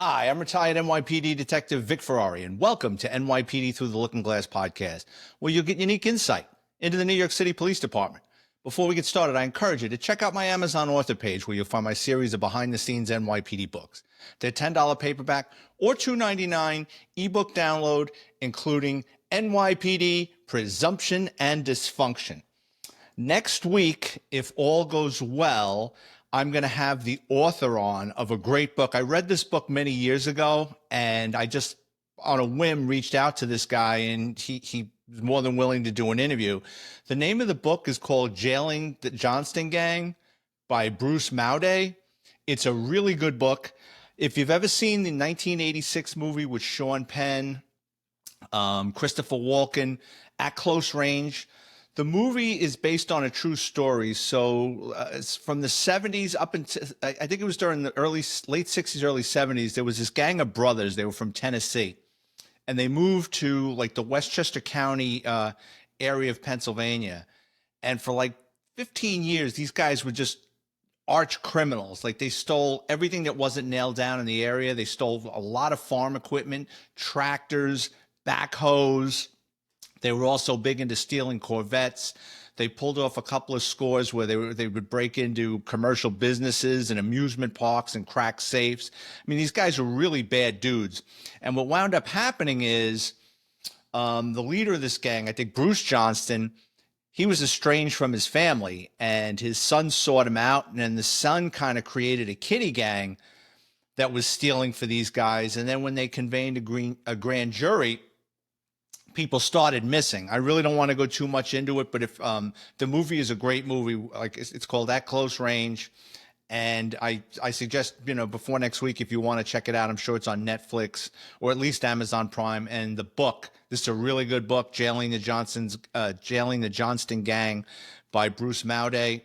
Hi, I'm retired NYPD Detective Vic Ferrari, and welcome to NYPD Through the Looking Glass podcast, where you'll get unique insight into the New York City Police Department. Before we get started, I encourage you to check out my Amazon author page, where you'll find my series of behind-the-scenes NYPD books. They're $10 paperback or $2.99 ebook download, including NYPD Presumption and Dysfunction. Next week, if all goes well, I'm going to have the author on of a great book. I read this book many years ago, and I just, on a whim, reached out to this guy, and he was more than willing to do an interview. The name of the book is called Jailing the Johnston Gang by Bruce Maude. It's a really good book. If you've ever seen the 1986 movie with Sean Penn, Christopher Walken, At Close Range, the movie is based on a true story. So it's from the 70s up until, I think it was during the late 60s, early 70s, there was this gang of brothers. They were from Tennessee, and they moved to like the Westchester County area of Pennsylvania. And for like 15 years, these guys were just arch criminals. Like, they stole everything that wasn't nailed down in the area. They stole a lot of farm equipment, tractors, backhoes. They were also big into stealing Corvettes. They pulled off a couple of scores where they would break into commercial businesses and amusement parks and crack safes. I mean, these guys were really bad dudes. And what wound up happening is the leader of this gang, I think Bruce Johnston, he was estranged from his family, and his son sought him out, and then the son kind of created a kiddie gang that was stealing for these guys. And then when they convened a grand jury, people started missing. I really don't want to go too much into it, but if the movie is a great movie, like it's called At Close Range, and I suggest, before next week, if you want to check it out, I'm sure it's on Netflix or at least Amazon Prime. And the book, this is a really good book, Jailing the Johnston Gang by Bruce Maude.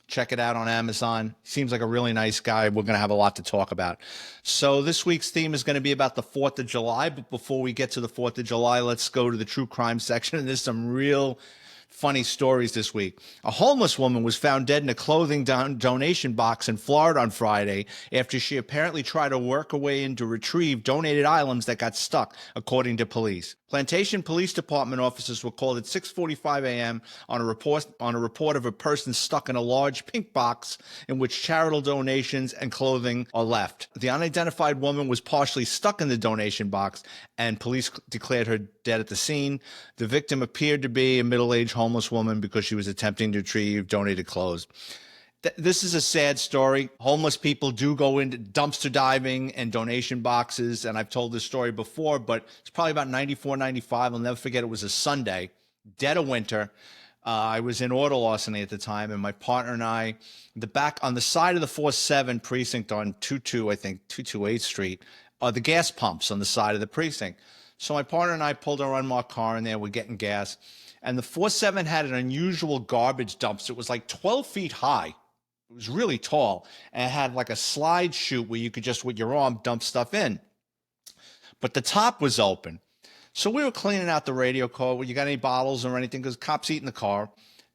Check it out on Amazon. Seems like a really nice guy. We're going to have a lot to talk about. So this week's theme is going to be about the 4th of July. But before we get to the 4th of July, let's go to the true crime section. And there's some real funny stories this week. A homeless woman was found dead in a clothing donation box in Florida on Friday after she apparently tried to work her way in to retrieve donated items that got stuck, according to police. Plantation Police Department officers were called at 6:45 a.m. on a report of a person stuck in a large pink box in which charitable donations and clothing are left. The unidentified woman was partially stuck in the donation box, and police declared her dead at the scene. The victim appeared to be a middle-aged homeless woman because she was attempting to retrieve donated clothes. This is a sad story. Homeless people do go into dumpster diving and donation boxes, and I've told this story before, but it's probably about 94, 95. I'll never forget, it was a Sunday, dead of winter. I was in auto larceny at the time, and my partner and I, on the side of the 4-7 precinct on 228th Street, are the gas pumps on the side of the precinct. So my partner and I pulled our unmarked car in there. We're getting gas, and the 4-7 had an unusual garbage dumpster. It was like 12 feet high. It was really tall, and it had like a slide chute where you could just, with your arm, dump stuff in. But the top was open. So we were cleaning out the radio car. Well, you got any bottles or anything? Because cops eat in the car.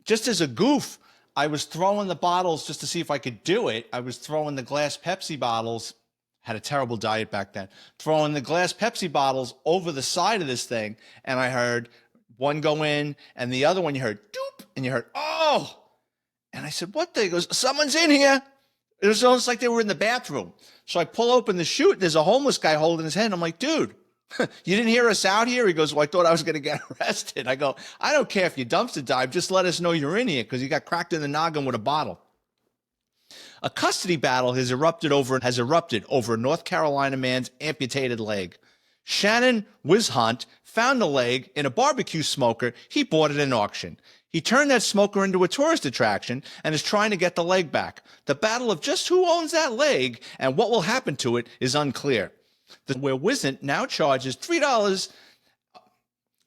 Just as a goof, I was throwing the bottles just to see if I could do it. I was throwing the glass Pepsi bottles. Had a terrible diet back then. Throwing the glass Pepsi bottles over the side of this thing, and I heard one go in, and the other one you heard doop, and you heard, oh! And I said, what the? He goes, someone's in here. It was almost like they were in the bathroom. So I pull open the chute. There's a homeless guy holding his hand. I'm like, dude, you didn't hear us out here? He goes, well, I thought I was going to get arrested. I go, I don't care if you dumpster dive. Just let us know you're in here, because you got cracked in the noggin with a bottle. A custody battle has erupted over a North Carolina man's amputated leg. Shannon Wizhunt found the leg in a barbecue smoker he bought at an auction. He turned that smoker into a tourist attraction and is trying to get the leg back. The battle of just who owns that leg and what will happen to it is unclear. Where Wizhunt now charges $3.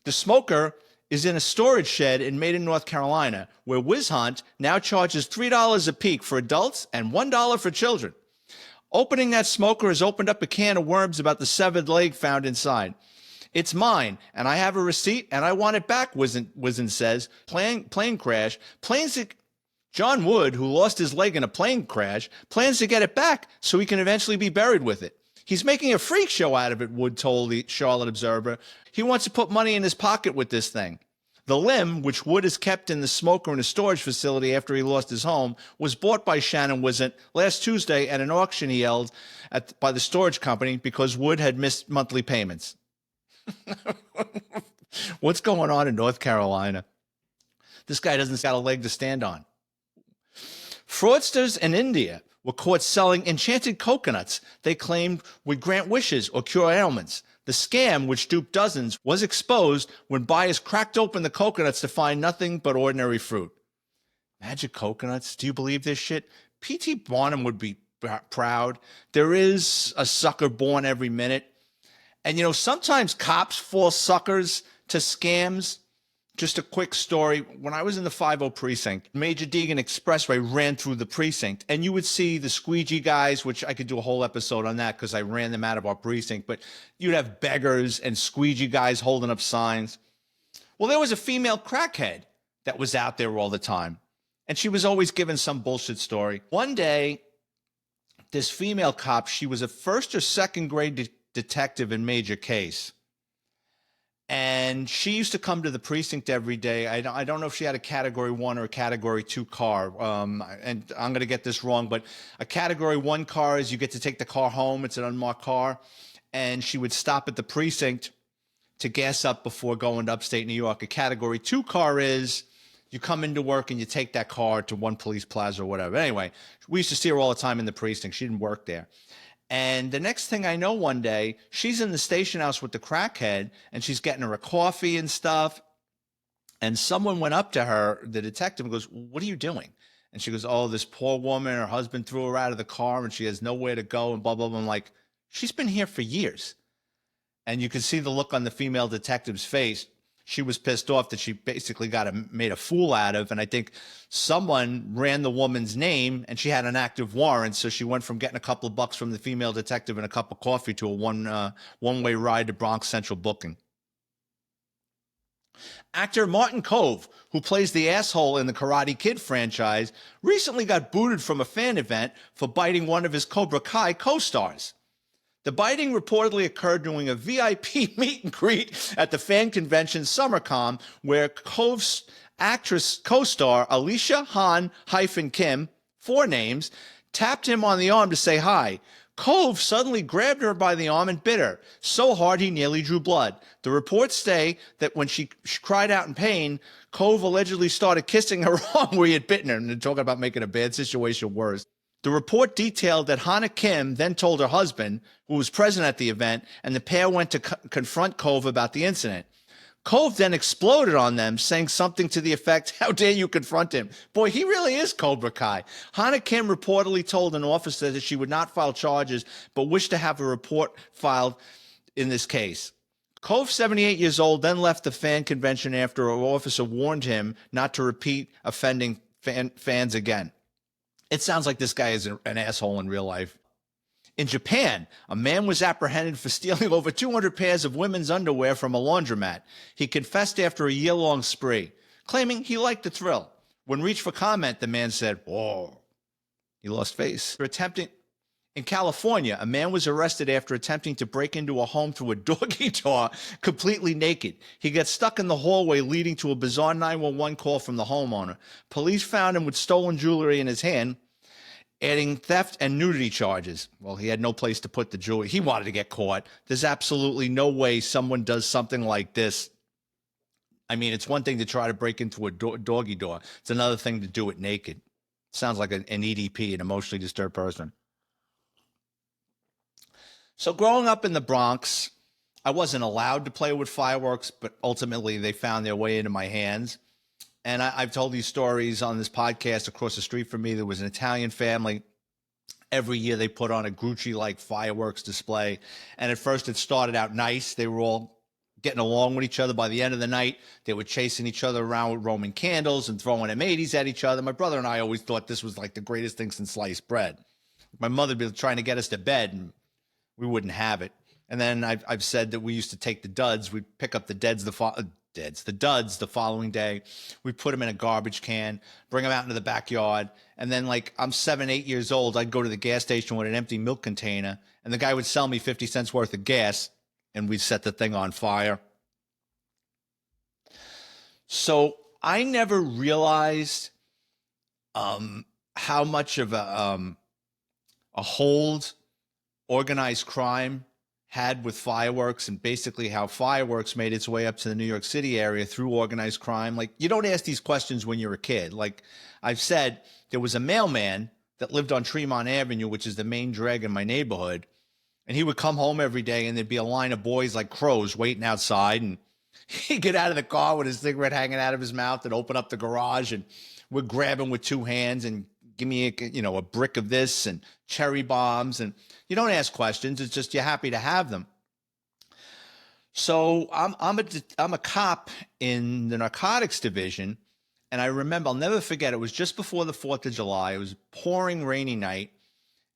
The smoker is in a storage shed in Maiden, North Carolina, where Wizhunt now charges $3 a peek for adults and $1 for children. Opening that smoker has opened up a can of worms about the severed leg found inside. It's mine, and I have a receipt, and I want it back, Wizhunt says. Plane crash. John Wood, who lost his leg in a plane crash, plans to get it back so he can eventually be buried with it. He's making a freak show out of it, Wood told the Charlotte Observer. He wants to put money in his pocket with this thing. The limb, which Wood has kept in the smoker in a storage facility after he lost his home, was bought by Shannon Wizant last Tuesday at an auction he held by the storage company because Wood had missed monthly payments. What's going on in North Carolina? This guy doesn't got a leg to stand on. Fraudsters in India were caught selling enchanted coconuts they claimed would grant wishes or cure ailments. The scam, which duped dozens, was exposed when buyers cracked open the coconuts to find nothing but ordinary fruit. Magic coconuts? Do you believe this shit? P.T. Barnum would be proud. There is a sucker born every minute. And, sometimes cops fall suckers to scams. Just a quick story. When I was in the 50 precinct, Major Deegan Expressway ran through the precinct, and you would see the squeegee guys, which I could do a whole episode on that because I ran them out of our precinct, but you'd have beggars and squeegee guys holding up signs. Well, there was a female crackhead that was out there all the time, and she was always giving some bullshit story. One day, this female cop, she was a first or second grade detective in major case. And she used to come to the precinct every day. I don't know if she had a Category 1 or a Category 2 car. And I'm going to get this wrong, but a Category 1 car is you get to take the car home. It's an unmarked car. And she would stop at the precinct to gas up before going to upstate New York. A Category 2 car is you come into work and you take that car to one police plaza or whatever. Anyway, we used to see her all the time in the precinct. She didn't work there. And the next thing I know, one day, she's in the station house with the crackhead, and she's getting her a coffee and stuff. And someone went up to her, the detective, and goes, "What are you doing?" And she goes, "Oh, this poor woman, her husband threw her out of the car, and she has nowhere to go," and blah, blah, blah. I'm like, she's been here for years. And you can see the look on the female detective's face. She was pissed off that she basically made a fool out of. And I think someone ran the woman's name and she had an active warrant. So she went from getting a couple of bucks from the female detective and a cup of coffee to a one-way ride to Bronx Central booking. Actor Martin Kove, who plays the asshole in the Karate Kid franchise, recently got booted from a fan event for biting one of his Cobra Kai co-stars. The biting reportedly occurred during a VIP meet and greet at the fan convention SummerCon, where Kove's actress co-star Alicia Han-Kim, 4 names, tapped him on the arm to say hi. Kove suddenly grabbed her by the arm and bit her, so hard he nearly drew blood. The reports say that when she cried out in pain, Kove allegedly started kissing her arm where he had bitten her, and they're talking about making a bad situation worse. The report detailed that Hana Kim then told her husband, who was present at the event, and the pair went to confront Kove about the incident. Kove then exploded on them, saying something to the effect, "How dare you confront him?" Boy, he really is Cobra Kai. Hana Kim reportedly told an officer that she would not file charges, but wished to have a report filed in this case. Kove, 78 years old, then left the fan convention after an officer warned him not to repeat offending fans again. It sounds like this guy is an asshole in real life. In Japan, a man was apprehended for stealing over 200 pairs of women's underwear from a laundromat. He confessed after a year-long spree, claiming he liked the thrill. When reached for comment, the man said, "Whoa." He lost face. In California, a man was arrested after attempting to break into a home through a doggy door completely naked. He got stuck in the hallway, leading to a bizarre 911 call from the homeowner. Police found him with stolen jewelry in his hand, adding theft and nudity charges. Well, he had no place to put the jewelry. He wanted to get caught. There's absolutely no way someone does something like this. I mean, it's one thing to try to break into a doggy door. It's another thing to do it naked. Sounds like an EDP, an emotionally disturbed person. So growing up in the Bronx, I wasn't allowed to play with fireworks, but ultimately they found their way into my hands. And I've told these stories on this podcast. Across the street from me, there was an Italian family. Every year they put on a Gucci-like fireworks display. And at first it started out nice. They were all getting along with each other. By the end of the night, they were chasing each other around with Roman candles and throwing M80s at each other. My brother and I always thought this was like the greatest thing since sliced bread. My mother would be trying to get us to bed, and we wouldn't have it. And then I've said that we used to take the duds. We'd pick up the The duds the following day. We put them in a garbage can, bring them out into the backyard. And then, like, I'm 7, 8 years old. I'd go to the gas station with an empty milk container, and the guy would sell me 50 cents worth of gas, and we'd set the thing on fire. So I never realized how much of a hold organized crime had with fireworks, and basically how fireworks made its way up to the New York City area through organized crime. Like, you don't ask these questions when you're a kid. Like I've said, there was a mailman that lived on Tremont Avenue, which is the main drag in my neighborhood. And he would come home every day, and there'd be a line of boys like crows waiting outside. And he'd get out of the car with his cigarette hanging out of his mouth and open up the garage, and we'd grab him with two hands and give me a brick of this and cherry bombs. And you don't ask questions. It's just you're happy to have them. So I'm a cop in the narcotics division. And I remember, I'll never forget, it was just before the 4th of July. It was a pouring rainy night.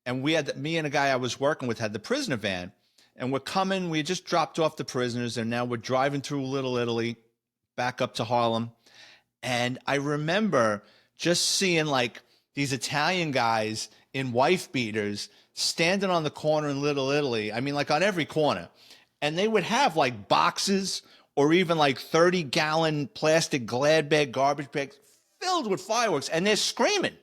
And me and a guy I was working with had the prisoner van. And we had just dropped off the prisoners. And now we're driving through Little Italy back up to Harlem. And I remember just seeing like these Italian guys in wife beaters standing on the corner in Little Italy. I mean, like on every corner. And they would have like boxes or even like 30-gallon plastic Glad bag garbage bags filled with fireworks. And they're screaming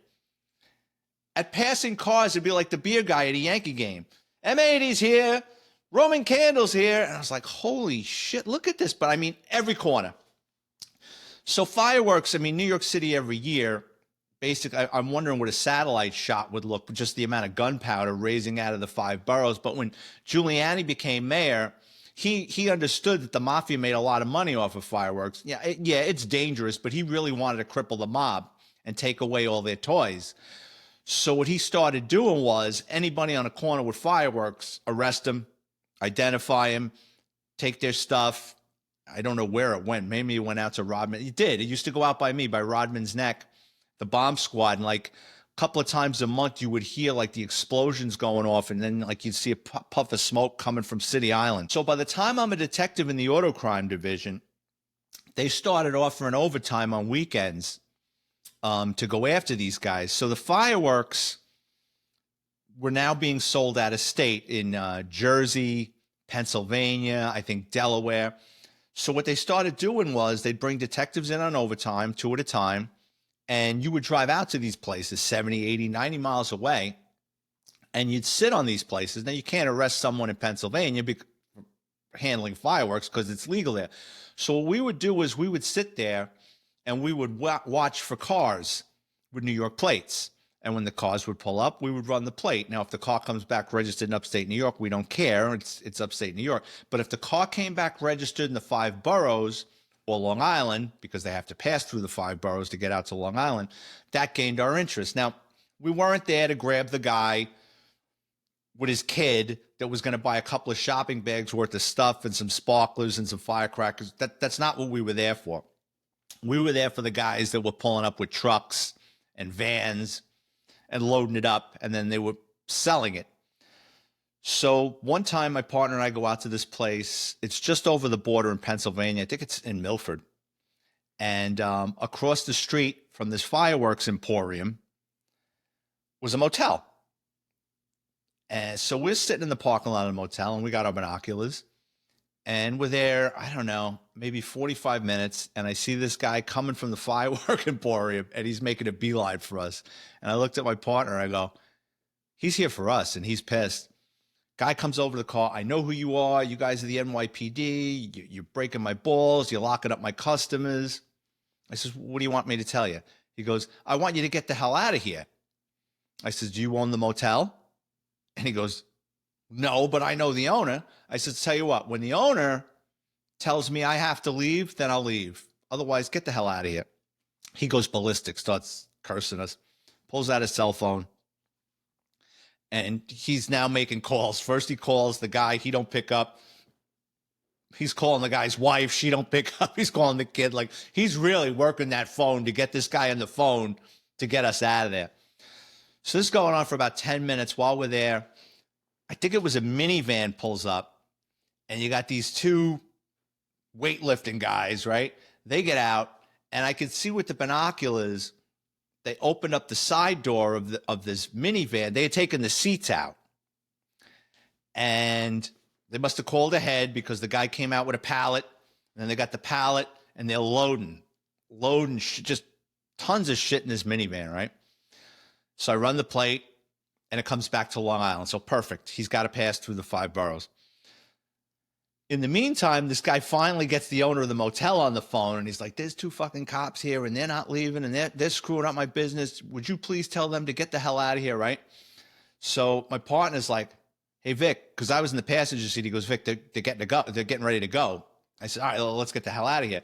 at passing cars. It'd be like the beer guy at a Yankee game. M80's here. Roman candles here. And I was like, holy shit, look at this. But I mean, every corner. So fireworks, I mean, New York City every year, basically, I'm wondering what a satellite shot would look, just the amount of gunpowder raising out of the 5 boroughs. But when Giuliani became mayor, he understood that the mafia made a lot of money off of fireworks. Yeah, it's dangerous, but he really wanted to cripple the mob and take away all their toys. So what he started doing was anybody on a corner with fireworks, arrest them, identify them, take their stuff. I don't know where it went. Maybe it went out to Rodman. It did. It used to go out by me, by Rodman's Neck, the bomb squad. And like a couple of times a month, you would hear like the explosions going off. And then like you'd see a puff of smoke coming from City Island. So by the time I'm a detective in the auto crime division, they started offering overtime on weekends to go after these guys. So the fireworks were now being sold out of state in Jersey, Pennsylvania, I think Delaware. So what they started doing was they'd bring detectives in on overtime, 2 at a time, and you would drive out to these places 70, 80, 90 miles away, and you'd sit on these places. Now, you can't arrest someone in Pennsylvania for handling fireworks because it's legal there. So what we would do is we would sit there and we would watch for cars with New York plates. And when the cars would pull up, we would run the plate. Now, if the car comes back registered in upstate New York, we don't care. It's upstate New York. But if the car came back registered in the 5 boroughs or Long Island, because they have to pass through the 5 boroughs to get out to Long Island, that gained our interest. Now, we weren't there to grab the guy with his kid that was going to buy a couple of shopping bags worth of stuff and some sparklers and some firecrackers. That's not what we were there for. We were there for the guys that were pulling up with trucks and vans and loading it up, and then they were selling it. So one time my partner and I go out to this place. It's just over the border in Pennsylvania. I think it's in Milford. And across the street from this fireworks emporium was a motel. And so we're sitting in the parking lot of the motel, and we got our binoculars. And we're there, I don't know, maybe 45 minutes. And I see this guy coming from the firework emporium, and he's making a beeline for us. And I looked at my partner. I go, he's here for us, and he's pissed. Guy comes over to the car. I know who you are. You guys are the NYPD. You're breaking my balls. You're locking up my customers. I says, what do you want me to tell you? He goes, I want you to get the hell out of here. I says, do you own the motel? And he goes, no, but I know the owner. I said, tell you what, when the owner tells me I have to leave, then I'll leave. Otherwise, get the hell out of here. He goes ballistic, starts cursing us, pulls out his cell phone, and he's now making calls. First, he calls the guy. He don't pick up. He's calling the guy's wife. She don't pick up. He's calling the kid. Like, he's really working that phone to get this guy on the phone to get us out of there. So this is going on for about 10 minutes while we're there. I think it was a minivan pulls up, and you got these 2 weightlifting guys, right? They get out, and I could see with the binoculars, they opened up the side door of this minivan. They had taken the seats out, and they must have called ahead because the guy came out with a pallet, and then they got the pallet, and they're loading just tons of shit in this minivan, right? So I run the plate, and it comes back to Long Island. So perfect. He's got to pass through the 5 boroughs. In the meantime, this guy finally gets the owner of the motel on the phone, and he's like, there's 2 fucking cops here, and they're not leaving, and they're screwing up my business. Would you please tell them to get the hell out of here, right? So my partner's like, hey, Vic, because I was in the passenger seat. He goes, Vic, they're getting to go. They're getting ready to go. I said, all right, well, let's get the hell out of here.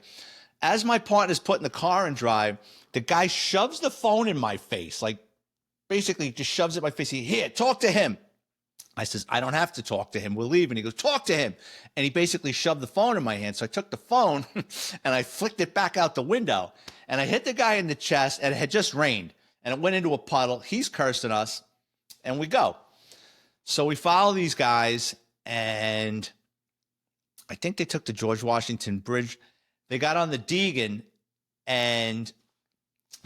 As my partner's putting the car in drive, the guy shoves the phone in my face, like basically just shoves it in my face. Here, talk to him. I says, I don't have to talk to him. We're leaving. He goes, talk to him. And he basically shoved the phone in my hand. So I took the phone and I flicked it back out the window. And I hit the guy in the chest, and it had just rained. And it went into a puddle. He's cursing us. And we go. So we follow these guys. And I think they took the George Washington Bridge. They got on the Deegan. And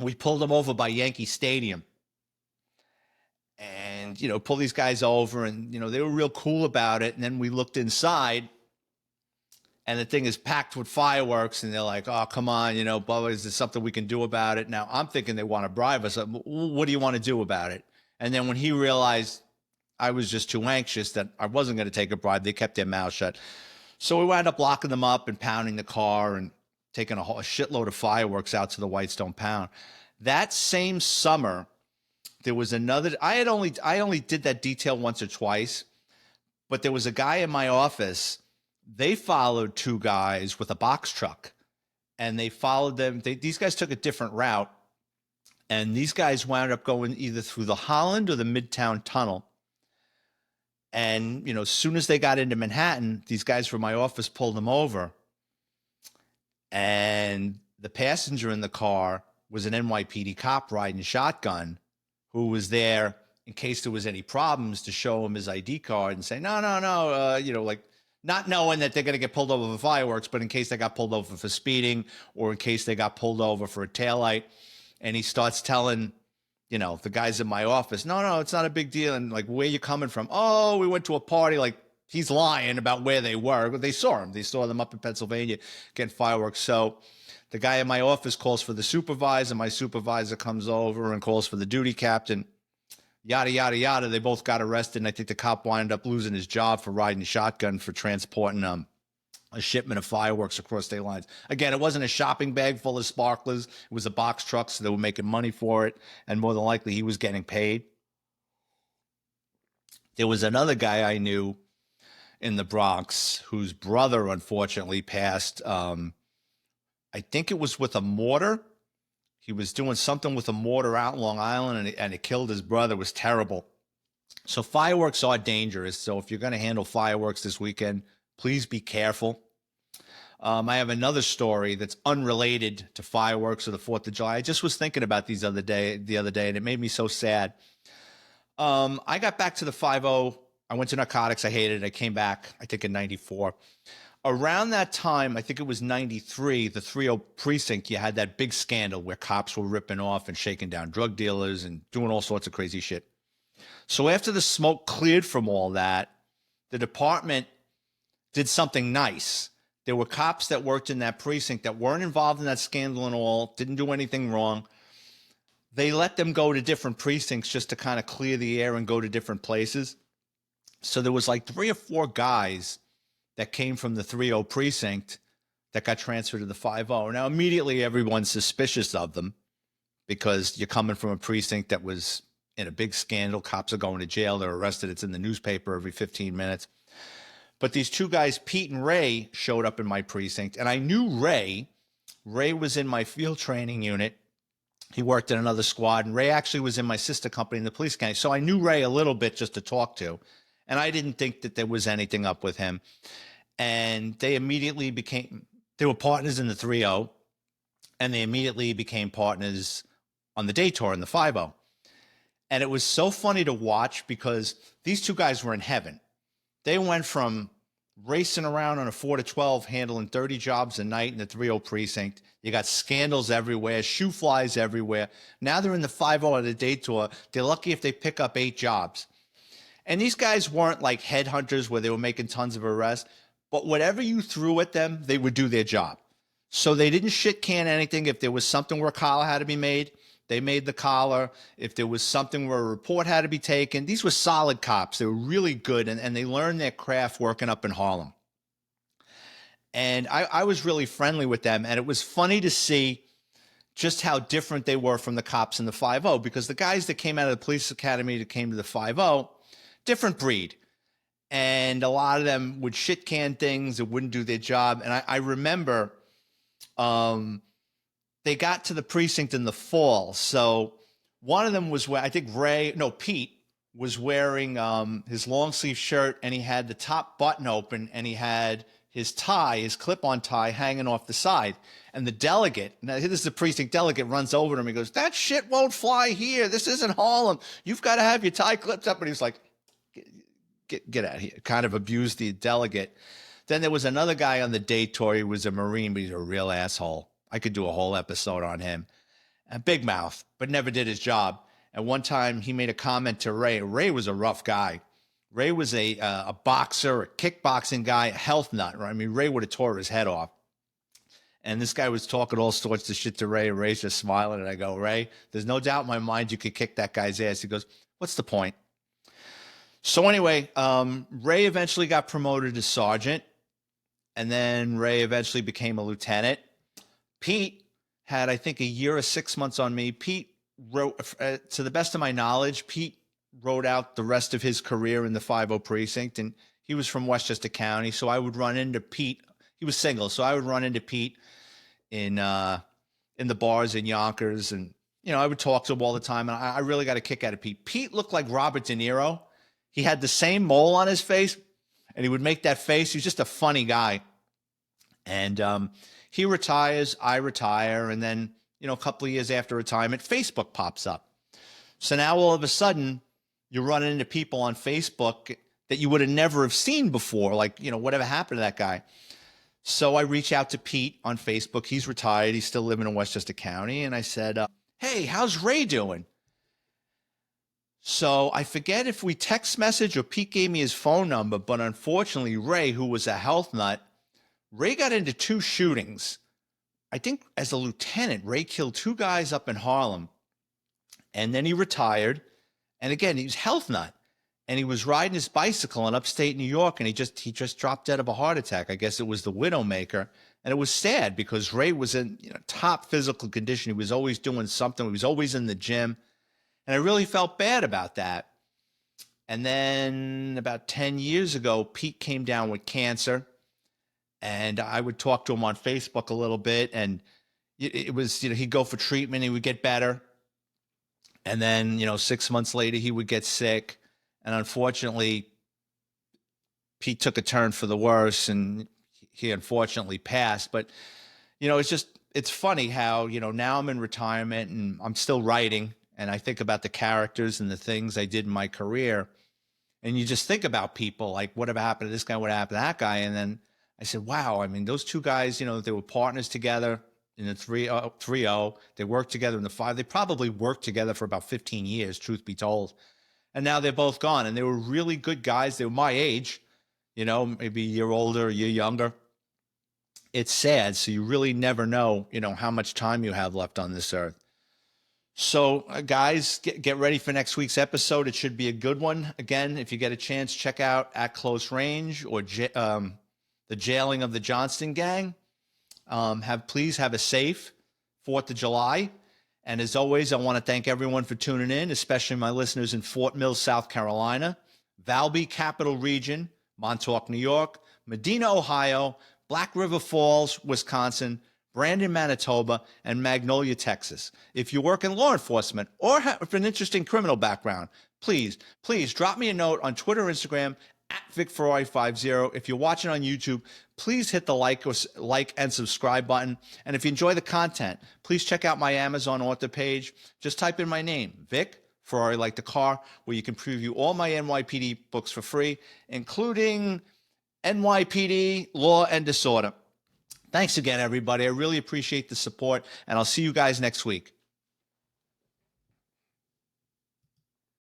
we pulled them over by Yankee Stadium. And, pull these guys over, and, they were real cool about it. And then we looked inside, and the thing is packed with fireworks, and they're like, oh, come on, Bubba, is there something we can do about it? Now, I'm thinking they want to bribe us. What do you want to do about it? And then when he realized I was just too anxious that I wasn't going to take a bribe, they kept their mouth shut. So we wound up locking them up and pounding the car and taking a shitload of fireworks out to the Whitestone Pound. That same summer, there was another. I only did that detail once or twice, but there was a guy in my office. They followed 2 guys with a box truck, and they followed them. These guys took a different route, and these guys wound up going either through the Holland or the Midtown Tunnel. And as soon as they got into Manhattan, these guys from my office pulled them over, and the passenger in the car was an NYPD cop riding shotgun, who was there in case there was any problems to show him his ID card and say, no, like not knowing that they're going to get pulled over for fireworks, but in case they got pulled over for speeding or in case they got pulled over for a taillight. And he starts telling, the guys in my office, no, it's not a big deal. And like, where you coming from? Oh, we went to a party. Like, he's lying about where they were, but they saw him. They saw them up in Pennsylvania getting fireworks. So the guy in my office calls for the supervisor. My supervisor comes over and calls for the duty captain. Yada, yada, yada. They both got arrested, and I think the cop wound up losing his job for riding shotgun for transporting a shipment of fireworks across state lines. Again, it wasn't a shopping bag full of sparklers. It was a box truck, so they were making money for it, and more than likely he was getting paid. There was another guy I knew in the Bronx whose brother unfortunately passed. I think it was with a mortar. He was doing something with a mortar out in Long Island, and it killed his brother. It was terrible. So fireworks are dangerous. So if you're going to handle fireworks this weekend, please be careful. I have another story that's unrelated to fireworks or the 4th of July. I just was thinking about these the other day, and it made me so sad. I got back to the 5-0. I went to narcotics. I hated it. I came back, I think, in 94. Around that time, I think it was 93, the 3-0 precinct, you had that big scandal where cops were ripping off and shaking down drug dealers and doing all sorts of crazy shit. So after the smoke cleared from all that, the department did something nice. There were cops that worked in that precinct that weren't involved in that scandal and all, didn't do anything wrong. They let them go to different precincts just to kind of clear the air and go to different places. So there was like 3 or 4 guys that came from the 3-0 precinct that got transferred to the 5-0. Now, immediately everyone's suspicious of them because you're coming from a precinct that was in a big scandal. Cops are going to jail. They're arrested. It's in the newspaper every 15 minutes. But these 2 guys, Pete and Ray, showed up in my precinct. And I knew Ray. Ray was in my field training unit. He worked in another squad. And Ray actually was in my sister company in the police county. So I knew Ray a little bit just to talk to. And I didn't think that there was anything up with him. And they were partners in the 3-0, and they immediately became partners on the day tour in the 5-0. And it was so funny to watch because these 2 guys were in heaven. They went from racing around on a 4 to 12, handling 30 jobs a night in the 3-0 precinct. You got scandals everywhere, shoe flies everywhere. Now they're in the 5-0 at a day tour. They're lucky if they pick up 8 jobs. And these guys weren't like headhunters where they were making tons of arrests, but whatever you threw at them, they would do their job. So they didn't shit can anything. If there was something where a collar had to be made, they made the collar. If there was something where a report had to be taken, these were solid cops. They were really good, and they learned their craft working up in Harlem. And I was really friendly with them, and it was funny to see just how different they were from the cops in the 5-0, because the guys that came out of the police academy that came to the 5-0, different breed. And a lot of them would shit can things that wouldn't do their job. And I remember they got to the precinct in the fall. So one of them was where I think Pete was wearing his long sleeve shirt, and he had the top button open, and he had his tie, his clip-on tie, hanging off the side. And the delegate, now this is the precinct delegate, runs over to him. He goes, "That shit won't fly here. This isn't Harlem. You've got to have your tie clipped up." And he was like, get out of here. Kind of abused the delegate. Then there was another guy on the day tour. He was a Marine, but he's a real asshole. I could do a whole episode on him. A big mouth, but never did his job. And one time he made a comment to Ray. Ray was a rough guy. Ray was a boxer, a kickboxing guy, a health nut. Right? I mean, Ray would have tore his head off. And this guy was talking all sorts of shit to Ray, and Ray's just smiling. And I go, "Ray, there's no doubt in my mind you could kick that guy's ass." He goes, "What's the point?" So anyway, Ray eventually got promoted to sergeant, and then Ray eventually became a lieutenant. Pete had, I think, a year or 6 months on me. Pete wrote, to the best of my knowledge, Pete wrote out the rest of his career in the 5-0 precinct, and he was from Westchester County. So I would run into Pete. He was single, so I would run into Pete in the bars in Yonkers, and I would talk to him all the time. And I really got a kick out of Pete. Pete looked like Robert De Niro. He had the same mole on his face, and he would make that face. He's just a funny guy. And he retires, I retire, and then, a couple of years after retirement, Facebook pops up. So now all of a sudden, you're running into people on Facebook that you would have never have seen before, like, whatever happened to that guy. So I reach out to Pete on Facebook. He's retired. He's still living in Westchester County. And I said, "Hey, how's Ray doing?" So I forget if we text message or Pete gave me his phone number, but unfortunately, Ray, who was a health nut, Ray got into 2 shootings. I think as a lieutenant, Ray killed 2 guys up in Harlem, and then he retired. And again, he was health nut, and he was riding his bicycle in upstate New York, and he just dropped dead of a heart attack. I guess it was the Widowmaker. And it was sad because Ray was in top physical condition. He was always doing something. He was always in the gym. And I really felt bad about that. And then about 10 years ago, Pete came down with cancer, and I would talk to him on Facebook a little bit. And it was, he'd go for treatment, he would get better. And then, 6 months later, he would get sick. And unfortunately, Pete took a turn for the worse, and he unfortunately passed. But, it's funny how, now I'm in retirement and I'm still writing. And I think about the characters and the things I did in my career. And you just think about people like, whatever happened to this guy, what happened to that guy? And then I said, wow, I mean, those 2 guys, they were partners together in the 3-0. They worked together in the 5. They probably worked together for about 15 years, truth be told. And now they're both gone. And they were really good guys. They were my age, maybe a year older, a year younger. It's sad. So you really never know, how much time you have left on this earth. So, guys, get ready for next week's episode. It should be a good one. Again, if you get a chance, check out At Close Range or the Jailing of the Johnston Gang. Please have a safe 4th of July. And as always, I want to thank everyone for tuning in, especially my listeners in Fort Mill, South Carolina, Valby Capital Region, Montauk, New York, Medina, Ohio, Black River Falls, Wisconsin, Brandon, Manitoba, and Magnolia, Texas. If you work in law enforcement or have an interesting criminal background, please drop me a note on Twitter or Instagram at VicFerrari50. If you're watching on YouTube, please hit the like and subscribe button. And if you enjoy the content, please check out my Amazon author page. Just type in my name, Vic Ferrari, like the car, where you can preview all my NYPD books for free, including NYPD, Law and Disorder. Thanks again, everybody. I really appreciate the support, and I'll see you guys next week.